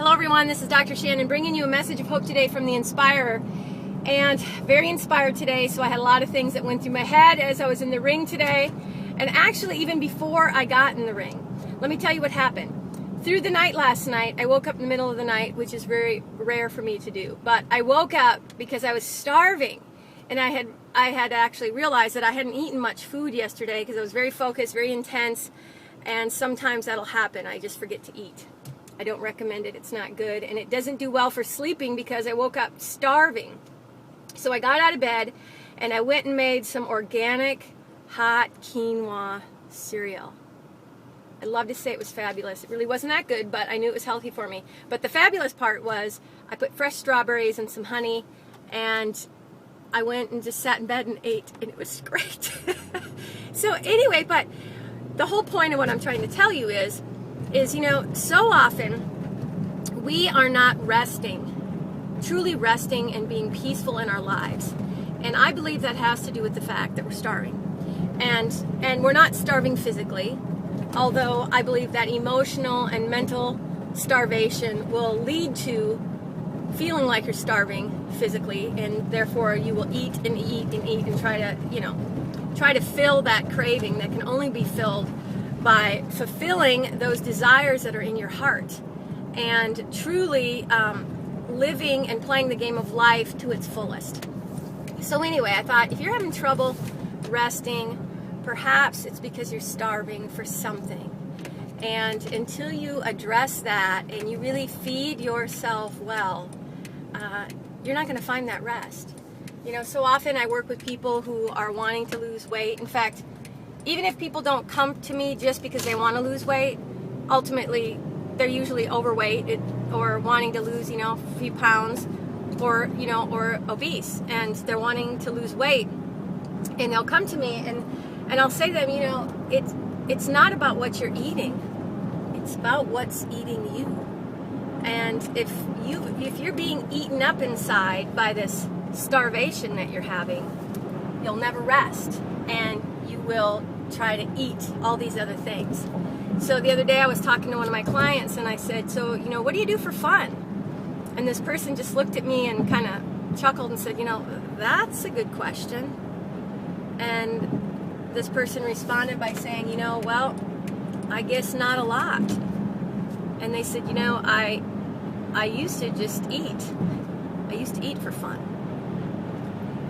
Hello everyone, this is Dr. Shannon bringing you a message of hope today from the Inspirer. And very inspired today, so I had a lot of things that went through my head as I was in the ring today, and actually even before I got in the ring. Let me tell you what happened. Through the night last night, I woke up in the middle of the night, which is very rare for me to do, but I woke up because I was starving, and I had actually realized that I hadn't eaten much food yesterday because I was very focused, very intense, and sometimes that'll happen. I just forget to eat. I don't recommend it. It's not good, and it doesn't do well for sleeping because I woke up starving. So I got out of bed and I went and made some organic hot quinoa cereal. I'd love to say it was fabulous. It really wasn't that good, but I knew it was healthy for me. But the fabulous part was I put fresh strawberries and some honey, and I went and just sat in bed and ate, and it was great. So anyway, but the whole point of what I'm trying to tell you is, you know, so often we are not truly resting and being peaceful in our lives. And I believe that has to do with the fact that we're starving. And we're not starving physically, although I believe that emotional and mental starvation will lead to feeling like you're starving physically, and therefore you will eat and eat and eat and try to fill that craving that can only be filled by fulfilling those desires that are in your heart and truly living and playing the game of life to its fullest. So anyway, I thought if you're having trouble resting, perhaps it's because you're starving for something. And until you address that and you really feed yourself well, you're not going to find that rest. You know, so often I work with people who are wanting to lose weight. In fact, even if people don't come to me just because they want to lose weight, ultimately they're usually overweight or wanting to lose, a few pounds, or obese, and they're wanting to lose weight. And they'll come to me and I'll say to them, it's not about what you're eating. It's about what's eating you. And if you're being eaten up inside by this starvation that you're having, you'll never rest, and you will try to eat all these other things. So the other day I was talking to one of my clients and I said, so, what do you do for fun? And this person just looked at me and kind of chuckled and said, that's a good question. And this person responded by saying, well, I guess not a lot. And they said, I used to just eat. I used to eat for fun.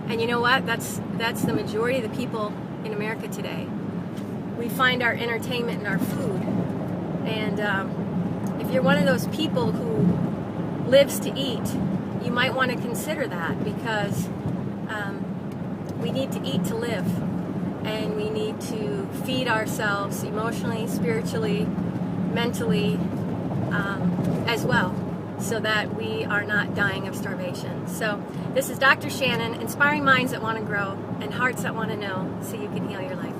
And you know what? That's the majority of the people in America today. We find our entertainment in our food. And if you're one of those people who lives to eat, you might want to consider that, because we need to eat to live. And we need to feed ourselves emotionally, spiritually, mentally, as well, so that we are not dying of starvation. So this is Dr. Shannon, inspiring minds that want to grow and hearts that want to know, so you can heal your life.